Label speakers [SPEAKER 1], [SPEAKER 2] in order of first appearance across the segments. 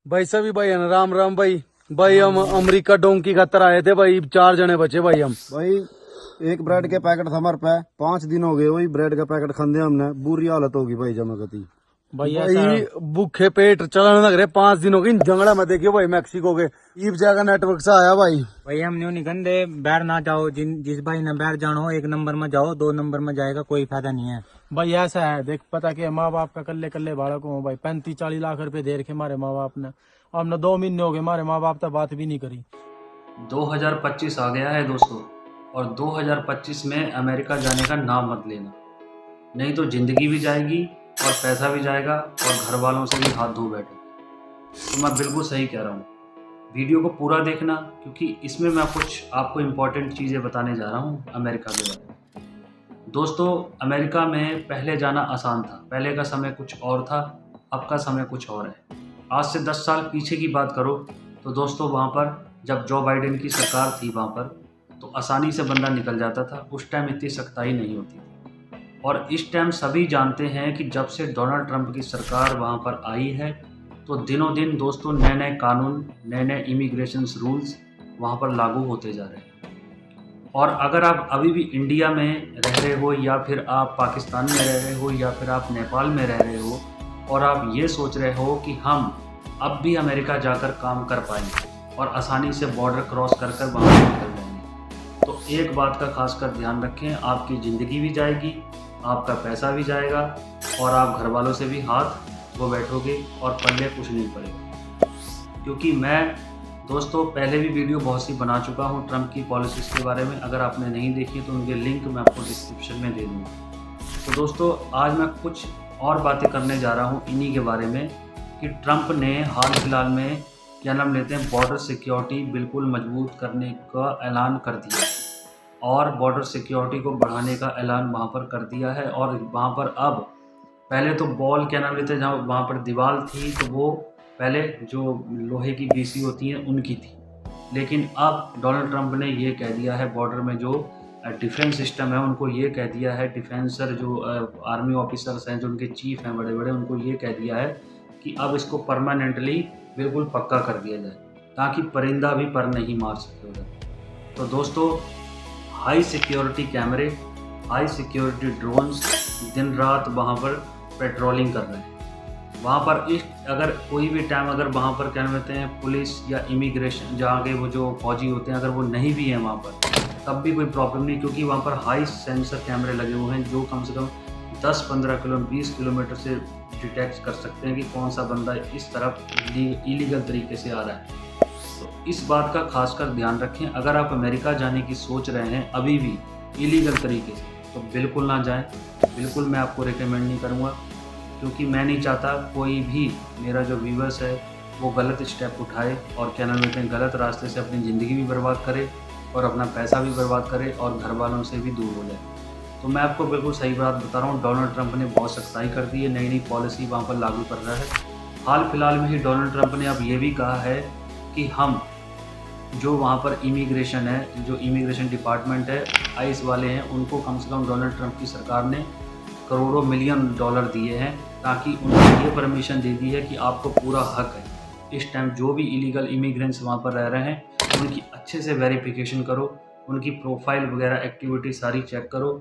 [SPEAKER 1] भाई सभी भाई है ना, राम राम भाई। भाई हम अमेरिका डोंकी खातर आए थे भाई, 4 जने बचे भाई हम।
[SPEAKER 2] भाई एक ब्रेड के पैकेट था हमारे पे, 5 दिन हो गए वही ब्रेड का पैकेट खाते हमने। बुरी हालत होगी भाई जमा कती।
[SPEAKER 3] भाई ऐसा
[SPEAKER 1] भाई भूखे पेट चलाने लग रहे, 5 दिन हो गए इन जंगड़ा में। देखियो भाई मैक्सिको के ईब जगह नेटवर्क से आया भाई।
[SPEAKER 3] भाई हम न्यू निकंदे बैर ना जाओ, जिस भाई ने बैर जानो 1 नंबर में जाओ, 2 नंबर में जाएगा कोई फायदा नहीं है।
[SPEAKER 4] भाई ऐसा है, देख पता कि माँ बाप का कल्ले कल्ले बालक हो भाई। 35-40 लाख रुपए दे रखे हमारे माँ बाप ने। हमने 2 महीने हो गए हमारे माँ बाप तक बात भी नहीं करी।
[SPEAKER 5] 2025 आ गया है दोस्तों, और 2025 में अमेरिका जाने का नाम मत लेना, नहीं तो ज़िंदगी भी जाएगी और पैसा भी जाएगा और घर वालों से भी हाथ धो बैठे। तो मैं बिल्कुल सही कह रहा हूँ। वीडियो को पूरा देखना, क्योंकि इसमें मैं कुछ आपको इम्पोर्टेंट चीज़ें बताने जा रहा हूँ अमेरिका के बारे में। दोस्तों, अमेरिका में पहले जाना आसान था। पहले का समय कुछ और था, अब का समय कुछ और है। आज से 10 साल पीछे की बात करो तो दोस्तों, वहाँ पर जब जो बाइडेन की सरकार थी वहाँ पर, तो आसानी से बंदा निकल जाता था। उस टाइम इतनी सख्ताई नहीं होती थी। और इस टाइम सभी जानते हैं कि जब से डोनाल्ड ट्रंप की सरकार वहाँ पर आई है, तो दिनों दिन दोस्तों नए नए कानून, नए नए इमिग्रेशन रूल्स वहाँ पर लागू होते जा रहे हैं। और अगर आप अभी भी इंडिया में रह रहे हो, या फिर आप पाकिस्तान में रह रहे हो, या फिर आप नेपाल में रह रहे हो, और आप ये सोच रहे हो कि हम अब भी अमेरिका जाकर काम कर पाएंगे और आसानी से बॉर्डर क्रॉस कर कर वहाँ से निकल जाएंगे, तो एक बात का खास कर ध्यान रखें, आपकी ज़िंदगी भी जाएगी, आपका पैसा भी जाएगा, और आप घर वालों से भी हाथ धो बैठोगे और पल्ले कुछ नहीं पड़ेगा। क्योंकि मैं दोस्तों पहले भी वीडियो बहुत सी बना चुका हूँ ट्रंप की पॉलिसीज़ के बारे में। अगर आपने नहीं देखी तो उनके लिंक मैं आपको डिस्क्रिप्शन में दे दूँगा। तो दोस्तों, आज मैं कुछ और बातें करने जा रहा हूँ इन्हीं के बारे में, कि ट्रंप ने हाल फिलहाल में क्या नाम लेते हैं, बॉर्डर सिक्योरिटी बिल्कुल मजबूत करने का ऐलान कर दिया, और बॉर्डर सिक्योरिटी को बढ़ाने का ऐलान वहाँ पर कर दिया है। और वहाँ पर अब पहले तो बॉल क्या नाम लेते हैं, जहाँ वहाँ पर दीवार थी तो वो पहले जो लोहे की बीसी होती हैं उनकी थी, लेकिन अब डोनाल्ड ट्रंप ने ये कह दिया है, बॉर्डर में जो डिफेंस सिस्टम है उनको ये कह दिया है, डिफेंसर जो आर्मी ऑफिसर्स हैं, जो उनके चीफ हैं बड़े बड़े, उनको ये कह दिया है कि अब इसको परमानेंटली बिल्कुल पक्का कर दिया जाए, ताकि परिंदा भी पर नहीं मार सके उधर। तो दोस्तों, हाई सिक्योरिटी कैमरे, हाई सिक्योरिटी ड्रोन्स दिन रात वहाँ पर पेट्रोलिंग कर रहे हैं। वहाँ पर इस अगर कोई भी टाइम अगर वहाँ पर क्या कहते हैं, पुलिस या इमिग्रेशन जहाँ के वो जो फौजी होते हैं, अगर वो नहीं भी हैं वहाँ पर, तब भी कोई प्रॉब्लम नहीं, क्योंकि वहाँ पर हाई सेंसर कैमरे लगे हुए हैं, जो कम से कम 10-15 किलो 20 किलोमीटर से डिटेक्ट कर सकते हैं कि कौन सा बंदा इस तरफ इलीगल तरीके से आ रहा है। तो इस बात का खासकर ध्यान रखें। अगर आप अमेरिका जाने की सोच रहे हैं अभी भी इलीगल तरीके से, तो बिल्कुल ना जाएं। बिल्कुल मैं आपको रिकमेंड नहीं करूँगा, क्योंकि मैं नहीं चाहता कोई भी मेरा जो व्यूवर्स है वो गलत स्टेप उठाए और क्या नाम लेते हैं, गलत रास्ते से अपनी ज़िंदगी भी बर्बाद करे और अपना पैसा भी बर्बाद करे और घर वालों से भी दूर हो जाए। तो मैं आपको बिल्कुल सही बात बता रहा हूँ, डोनाल्ड ट्रंप ने बहुत सख्ताई कर दी है, नई नई पॉलिसी वहाँ पर लागू कर रहा है। हाल फिलहाल में ही डोनाल्ड ट्रंप ने अब ये भी कहा है कि हम जो वहाँ पर इमिग्रेशन है, जो इमिग्रेशन डिपार्टमेंट है, आइस वाले हैं, उनको कम से कम डोनाल्ड ट्रंप की सरकार ने करोड़ों मिलियन डॉलर दिए हैं, ताकि उन्होंने ये परमिशन दे दी है कि आपको पूरा हक है इस टाइम जो भी इलीगल इमिग्रेंट्स वहाँ पर रह रहे हैं उनकी अच्छे से वेरिफिकेशन करो, उनकी प्रोफाइल वगैरह एक्टिविटी सारी चेक करो,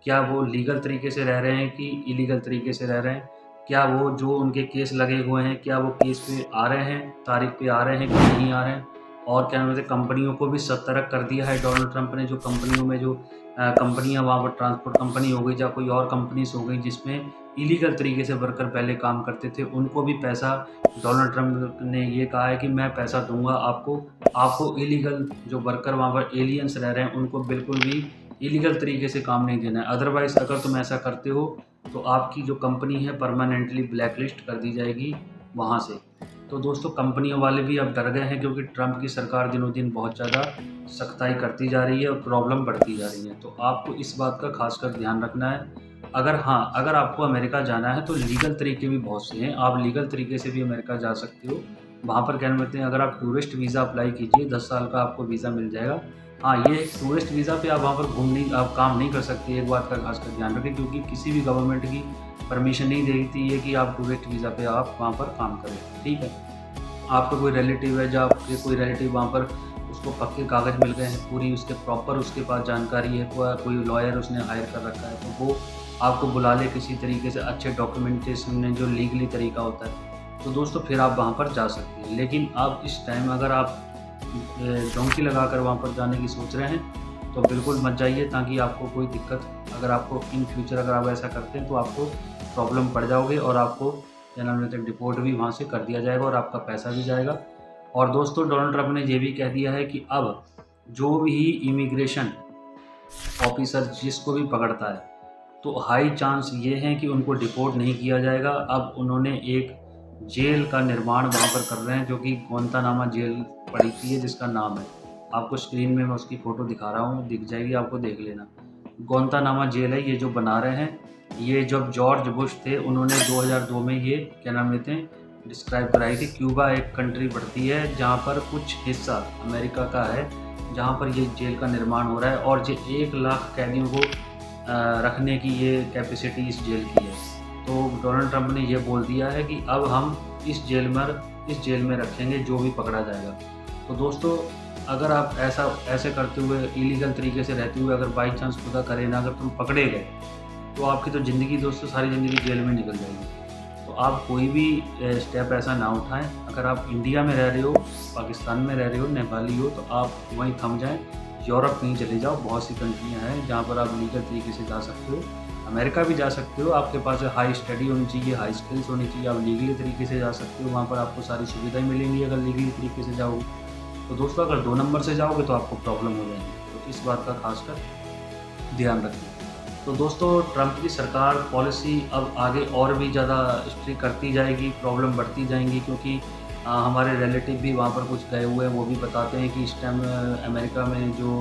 [SPEAKER 5] क्या वो लीगल तरीके से रह रहे हैं कि इलीगल तरीके से रह रहे हैं, क्या वो जो उनके केस लगे हुए हैं क्या वो केस पे आ रहे हैं, तारीख पे आ रहे हैं कि नहीं आ रहे हैं। और क्या कहते हैं, कंपनियों को भी सतर्क कर दिया है डोनाल्ड ट्रंप ने। जो कंपनियों में जो कंपनियां वहाँ पर ट्रांसपोर्ट कंपनी हो गई या कोई और कंपनीज हो गई जिसमें इलीगल तरीके से वर्कर पहले काम करते थे, उनको भी पैसा, डोनाल्ड ट्रंप ने ये कहा है कि मैं पैसा दूंगा आपको इलीगल जो वर्कर वहाँ पर एलियंस रह रहे हैं उनको बिल्कुल भी इलीगल तरीके से काम नहीं देना है। अदरवाइज़ अगर तुम ऐसा करते हो तो आपकी जो कंपनी है परमानेंटली ब्लैकलिस्ट कर दी जाएगी वहाँ से। तो दोस्तों, कंपनियों वाले भी अब डर गए हैं, क्योंकि ट्रंप की सरकार दिनों दिन बहुत ज़्यादा सख्ताई करती जा रही है और प्रॉब्लम बढ़ती जा रही है। तो आपको इस बात का खासकर ध्यान रखना है। अगर आपको अमेरिका जाना है तो लीगल तरीके भी बहुत से हैं, आप लीगल तरीके से भी अमेरिका जा सकते हो। वहाँ पर क्या कहते हैं, अगर आप टूरिस्ट वीज़ा अप्लाई कीजिए, 10 साल का आपको वीज़ा मिल जाएगा। हाँ, ये टूरिस्ट वीज़ा पे आप वहाँ पर आप काम नहीं कर सकते, एक बात का खासकर ध्यान रखें, क्योंकि किसी भी गवर्नमेंट की परमिशन नहीं देती है कि आप टूरिस्ट वीज़ा पे आप वहाँ पर काम करें। ठीक है। आपका कोई रिलेटिव है, जब आपके कोई रिलेटिव वहाँ पर उसको पक्के कागज़ मिल गए हैं, पूरी उसके प्रॉपर उसके पास जानकारी है, कोई लॉयर उसने हायर कर रखा है, तो वो आपको बुला ले किसी तरीके से अच्छे डॉक्यूमेंटेशन में जो लीगली तरीका होता है, तो दोस्तों फिर आप वहाँ पर जा सकते हैं। लेकिन आप इस टाइम अगर आप डोंकी लगा कर वहाँ पर जाने की सोच रहे हैं तो बिल्कुल मत जाइए, ताकि आपको कोई दिक्कत, अगर आपको इन फ्यूचर अगर आप ऐसा करते हैं तो आपको प्रॉब्लम पड़ जाओगे और आपको क्या नाम लेते हैं डिपोर्ट भी वहाँ से कर दिया जाएगा और आपका पैसा भी जाएगा। और दोस्तों डोनाल्ड ट्रंप ने ये भी कह दिया है कि अब जो भी इमिग्रेशन ऑफिसर जिसको भी पकड़ता है तो हाई चांस ये है कि उनको डिपोर्ट नहीं किया जाएगा। अब उन्होंने एक जेल का निर्माण वहाँ पर कर रहे हैं जो कि ग्वांतानामा जेल पड़ी थी है, जिसका नाम है, आपको स्क्रीन में मैं उसकी फ़ोटो दिखा रहा हूँ, दिख जाएगी आपको, देख लेना। ग्वांतानामा जेल है ये जो बना रहे हैं। ये जब जॉर्ज बुश थे उन्होंने 2002 में ये क्या नाम लेते हैं डिस्क्राइब कराई थी। क्यूबा एक कंट्री पड़ती है जहाँ पर कुछ हिस्सा अमेरिका का है, जहाँ पर ये जेल का निर्माण हो रहा है और ये 1 लाख कैदियों को रखने की ये कैपेसिटी इस जेल की है। तो डोनाल्ड ट्रंप ने ये बोल दिया है कि अब हम इस जेल में रखेंगे जो भी पकड़ा जाएगा। तो दोस्तों अगर आप ऐसे करते हुए इलीगल तरीके से रहते हुए अगर बाई चांस खुदा करे ना, अगर तुम पकड़े गए तो आपकी तो ज़िंदगी दोस्तों सारी ज़िंदगी जेल में निकल जाएगी। तो आप कोई भी स्टेप ऐसा ना उठाएं। अगर आप इंडिया में रह रहे हो, पाकिस्तान में रह रहे हो, नेपाली हो, तो आप वहीं थम जाएं, यूरोप कहीं चले जाओ। बहुत सी कंट्रियां हैं जहां पर आप लीगल तरीके से जा सकते हो। अमेरिका भी जा सकते हो, आपके पास हाई स्टडी होनी चाहिए, हाई स्किल्स होनी चाहिए, आप लीगली तरीके से जा सकते हो। वहाँ पर आपको सारी सुविधाएं मिलेंगी अगर लीगली तरीके से जाओगे। तो दोस्तों अगर 2 नंबर से जाओगे तो आपको प्रॉब्लम हो जाएगी, तो इस बात का खासकर ध्यान रखिए। तो दोस्तों ट्रंप की सरकार पॉलिसी अब आगे और भी ज़्यादा स्ट्रिक्ट करती जाएगी, प्रॉब्लम बढ़ती जाएंगी, क्योंकि हमारे रिलेटिव भी वहाँ पर कुछ गए हुए हैं, वो भी बताते हैं कि इस टाइम अमेरिका में जो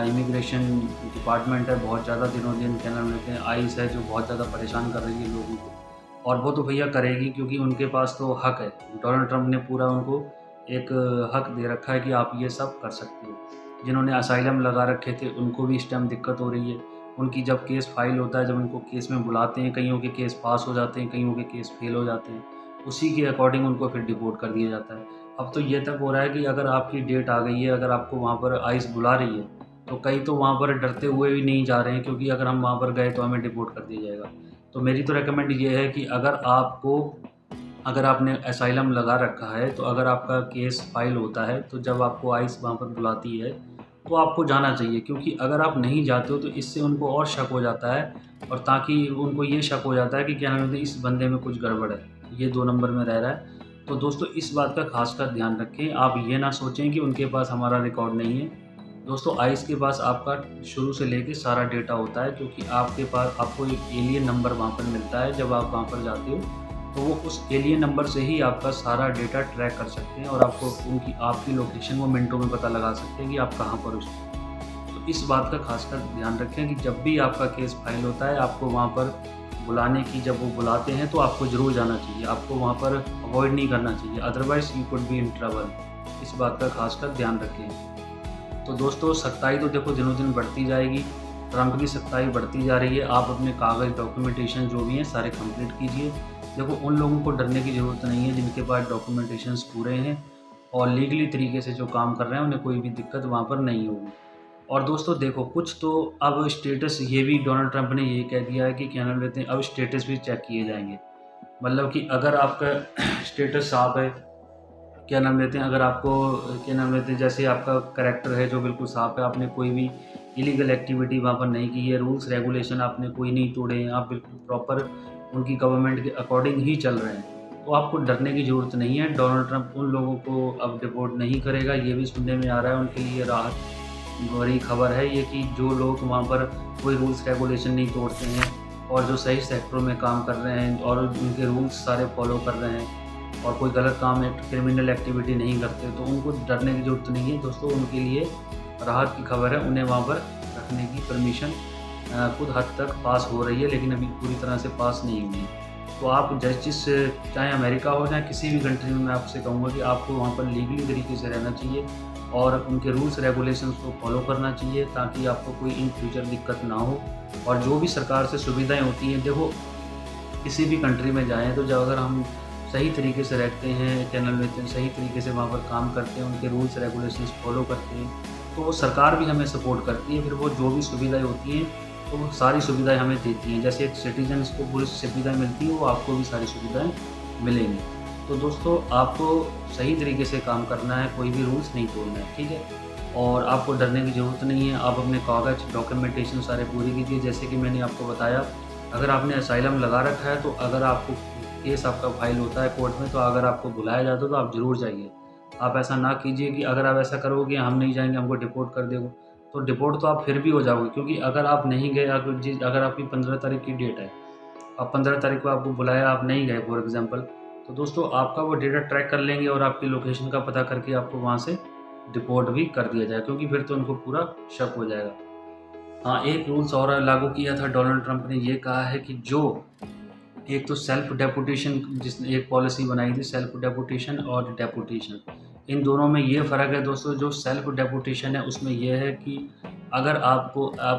[SPEAKER 5] इमिग्रेशन डिपार्टमेंट है बहुत ज़्यादा दिनों दिन क्या नाम लेते हैं आइस है, जो बहुत ज़्यादा परेशान कर रही है लोगों को। और वो तो भैया करेगी क्योंकि उनके पास तो हक है, डोनाल्ड ट्रंप ने पूरा उनको एक हक दे रखा है कि आप ये सब कर सकते हो। जिन्होंने असाइलम लगा रखे थे उनको भी इस टाइम दिक्कत हो रही है। उनकी जब केस फाइल होता है, जब उनको केस में बुलाते हैं, कईयों के केस पास हो जाते हैं, कईयों के केस फेल हो जाते हैं, उसी के अकॉर्डिंग उनको फिर डिपोर्ट कर दिया जाता है। अब तो ये तक हो रहा है कि अगर आपकी डेट आ गई है, अगर आपको वहाँ पर आइस बुला रही है, तो कई तो वहाँ पर डरते हुए भी नहीं जा रहे हैं, क्योंकि अगर हम वहाँ पर गए तो हमें डिपोर्ट कर दिया जाएगा। तो मेरी तो रेकमेंड ये है कि अगर आपने असाइलम लगा रखा है, तो अगर आपका केस फाइल होता है, तो जब आपको आइस वहाँ पर बुलाती है तो आपको जाना चाहिए, क्योंकि अगर आप नहीं जाते हो तो इससे उनको और शक हो जाता है, और ताकि उनको ये शक हो जाता है कि क्या नाम है इस बंदे में कुछ गड़बड़ है, ये 2 नंबर में रह रहा है। तो दोस्तों इस बात का खासकर ध्यान रखें। आप ये ना सोचें कि उनके पास हमारा रिकॉर्ड नहीं है। दोस्तों आइस के पास आपका शुरू से लेके सारा डेटा होता है, क्योंकि आपके पास आपको एक एलियन नंबर वहाँ पर मिलता है। जब आप वहाँ पर जाते हो तो वो उस एलियन नंबर से ही आपका सारा डेटा ट्रैक कर सकते हैं, और आपकी लोकेशन वो मिनटों में पता लगा सकते हैं कि आप कहाँ पर हो। तो इस बात का खासकर ध्यान रखें कि जब भी आपका केस फाइल होता है, आपको वहाँ पर बुलाने की, जब वो बुलाते हैं तो आपको ज़रूर जाना चाहिए, आपको वहाँ पर अवॉइड नहीं करना चाहिए, otherwise you could be in trouble. इस बात का खासकर ध्यान रखें। तो दोस्तों सख्ताई तो देखो दिनों दिन बढ़ती जाएगी, ट्रंप की सख्ताई बढ़ती जा रही है। आप अपने कागज़ डॉक्यूमेंटेशन जो भी हैं सारे कंप्लीट कीजिए। देखो उन लोगों को डरने की ज़रूरत नहीं है जिनके पास डॉक्यूमेंटेशंस पूरे हैं और लीगली तरीके से जो काम कर रहे हैं, उन्हें कोई भी दिक्कत वहाँ पर नहीं होगी। और दोस्तों देखो कुछ तो अब स्टेटस ये भी डोनाल्ड ट्रंप ने ये कह दिया है कि क्या नाम लेते हैं अब स्टेटस भी चेक किए जाएंगे। मतलब कि अगर आपका स्टेटस साफ है, क्या नाम लेते हैं, अगर आपको क्या नाम लेते हैं जैसे आपका करैक्टर है जो बिल्कुल साफ है, आपने कोई भी इलीगल एक्टिविटी वहाँ पर नहीं की है, रूल्स रेगुलेशन आपने कोई नहीं तोड़े हैं, आप बिल्कुल प्रॉपर उनकी गवर्नमेंट के अकॉर्डिंग ही चल रहे हैं, तो आपको डरने की ज़रूरत नहीं है। डोनाल्ड ट्रंप उन लोगों को अब डिपोर्ट नहीं करेगा, ये भी सुनने में आ रहा है। उनके लिए राहत बड़ी खबर है ये कि जो लोग वहाँ पर कोई रूल्स रेगुलेशन नहीं तोड़ते हैं और जो सही सेक्टरों में काम कर रहे हैं और उनके रूल्स सारे फॉलो कर रहे हैं और कोई गलत काम क्रिमिनल एक्टिविटी नहीं करते, तो उनको डरने की ज़रूरत नहीं है। दोस्तों उनके लिए राहत की खबर है, उन्हें वहाँ पर रखने की परमिशन कुछ हद तक पास हो रही है, लेकिन अभी पूरी तरह से पास नहीं हुई। तो आप जस्टिस चाहे अमेरिका हो चाहे किसी भी कंट्री में, मैं आपसे कहूँगा कि आपको वहाँ पर लीगली तरीके से रहना चाहिए और उनके रूल्स रेगुलेशंस को फॉलो करना चाहिए, ताकि आपको कोई इन फ्यूचर दिक्कत ना हो। और जो भी सरकार से सुविधाएं होती हैं, देखो किसी भी कंट्री में जाएं तो जब अगर हम सही तरीके से रहते हैं, चैनल में सही तरीके से वहाँ पर काम करते हैं, उनके रूल्स रेगुलेशंस फॉलो करते हैं, तो वो सरकार भी हमें सपोर्ट करती है। फिर वो जो भी सुविधाएं होती हैं तो वो सारी सुविधाएं हमें देती हैं। जैसे एक सिटीजन्स को पूरी सुविधाएं मिलती है, वो आपको भी सारी सुविधाएं मिलेंगी। तो दोस्तों आपको सही तरीके से काम करना है, कोई भी रूल्स नहीं तोड़ना है, ठीक है। और आपको डरने की ज़रूरत नहीं है। आप अपने कागज़ डॉक्यूमेंटेशन सारे पूरे कीजिए। जैसे कि मैंने आपको बताया, अगर आपने असाइलम लगा रखा है तो अगर आपको केस आपका फाइल होता है कोर्ट में, तो अगर आपको बुलाया जाता है तो आप ज़रूर जाइए। आप ऐसा ना कीजिए कि अगर आप ऐसा करोगे हम नहीं जाएंगे, हमको डिपोर्ट कर देगा, तो डिपोर्ट तो आप फिर भी हो जाओगे। क्योंकि अगर आप नहीं गए, अगर आपकी 15 तारीख की डेट है, अब 15 तारीख को आपको बुलाया, आप नहीं गए फॉर एग्जांपल, तो दोस्तों आपका वो डेटा ट्रैक कर लेंगे और आपकी लोकेशन का पता करके आपको वहाँ से डिपोर्ट भी कर दिया जाए, क्योंकि फिर तो उनको पूरा शक हो जाएगा। हाँ, एक रूल्स और लागू किया था डोनाल्ड ट्रंप ने, ये कहा है कि जो एक तो सेल्फ डेपुटेशन, जिसने एक पॉलिसी बनाई थी सेल्फ डेपुटेशन और डेपुटेशन, इन दोनों में ये फ़र्क है दोस्तों। जो सेल्फ डेपुटेशन है उसमें यह है कि अगर आप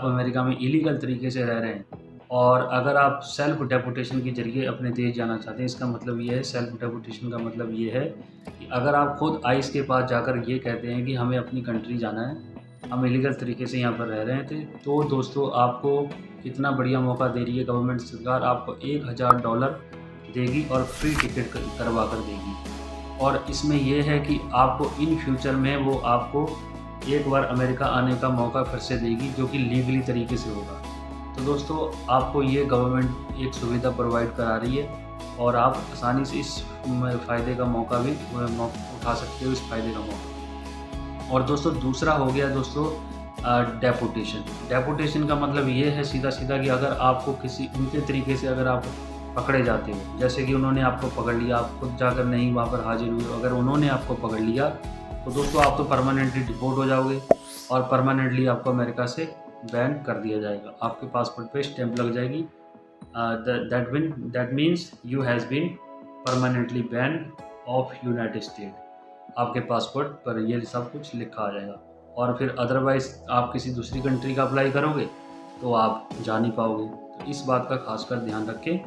[SPEAKER 5] अमेरिका में इलीगल तरीके से रह रहे हैं और अगर आप सेल्फ डेपुटेशन के ज़रिए अपने देश जाना चाहते हैं, इसका मतलब ये है, सेल्फ डेपुटेशन का मतलब ये है कि अगर आप खुद आइस के पास जाकर ये कहते हैं कि हमें अपनी कंट्री जाना है, हम इलीगल तरीके से यहाँ पर रह रहे थे, तो दोस्तों आपको कितना बढ़िया मौका दे रही है गवर्नमेंट सरकार। आपको $1000 देगी और फ्री टिकट करवा कर देगी। और इसमें यह है कि आपको इन फ्यूचर में वो आपको एक बार अमेरिका आने का मौका फिर से देगी, जो कि लीगली तरीके से होगा। तो दोस्तों आपको ये गवर्नमेंट एक सुविधा प्रोवाइड करा रही है और आप आसानी से इस फ़ायदे का मौका भी उठा सकते हो, इस फ़ायदे का मौका। और दोस्तों दूसरा हो गया दोस्तों डेपुटेशन। डेपुटेशन का मतलब ये है सीधा सीधा कि अगर आपको किसी उनके तरीके से अगर आप पकड़े जाते हो, जैसे कि उन्होंने आपको पकड़ लिया, आप खुद जाकर नहीं वहाँ पर हाजिर हुए, अगर उन्होंने आपको पकड़ लिया तो दोस्तों आप तो परमानेंटली डिपोर्ट हो जाओगे और परमानेंटली आपको अमेरिका से बैन कर दिया जाएगा। आपके पासपोर्ट पे स्टैंप लग जाएगी, that means you has been permanently ban of United State. आपके पासपोर्ट पर ये सब कुछ लिखा आ जाएगा। और फिर अदरवाइज़ आप किसी दूसरी कंट्री का अप्लाई करोगे तो आप जा नहीं पाओगे। तो इस बात का खासकर ध्यान रखें।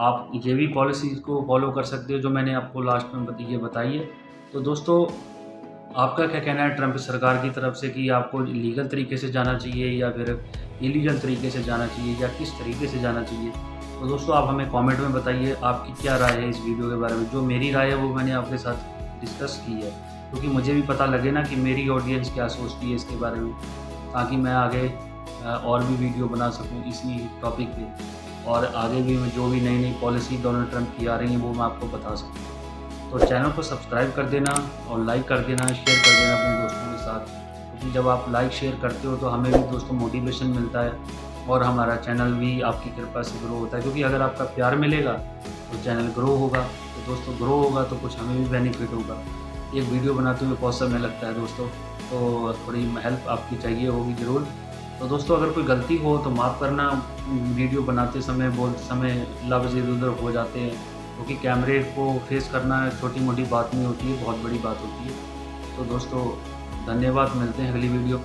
[SPEAKER 5] आप ये भी पॉलिसी को फॉलो कर सकते हो जो मैंने आपको लास्ट में ये बताई है। तो दोस्तों आपका क्या कहना है ट्रंप सरकार की तरफ से कि आपको लीगल तरीके से जाना चाहिए या फिर इलीगल तरीके से जाना चाहिए या किस तरीके से जाना चाहिए? तो दोस्तों आप हमें कमेंट में बताइए आपकी क्या राय है इस वीडियो के बारे में। जो मेरी राय है वो मैंने आपके साथ डिस्कस की है, क्योंकि मुझे भी पता लगे ना कि मेरी ऑडियंस क्या सोचती है इसके बारे में, ताकि मैं आगे और भी वीडियो बना सकूं इसी टॉपिक पे, और आगे भी मैं जो भी नई नई पॉलिसी डोनाल्ड ट्रंप की आ रही हैं वो मैं आपको बता सकूँ। तो चैनल को सब्सक्राइब कर देना और लाइक कर देना, शेयर कर देना अपने दोस्तों के साथ, क्योंकि जब आप लाइक शेयर करते हो तो हमें भी दोस्तों मोटिवेशन मिलता है और हमारा चैनल भी आपकी कृपा से ग्रो होता है। क्योंकि अगर आपका प्यार मिलेगा तो चैनल ग्रो होगा, तो दोस्तों ग्रो होगा तो कुछ हमें भी बेनिफिट होगा। एक वीडियो बनाते हुए बहुत समय लगता है दोस्तों, तो थोड़ी हेल्प आपकी चाहिए होगी ज़रूर। तो दोस्तों अगर कोई गलती हो तो माफ़ करना, वीडियो बनाते समय बोलते समय लफ्ज़ इधर उधर हो जाते हैं, क्योंकि कैमरे को फेस करना छोटी मोटी बात नहीं होती है, बहुत बड़ी बात होती है। तो दोस्तों धन्यवाद, मिलते हैं अगली वीडियो पे।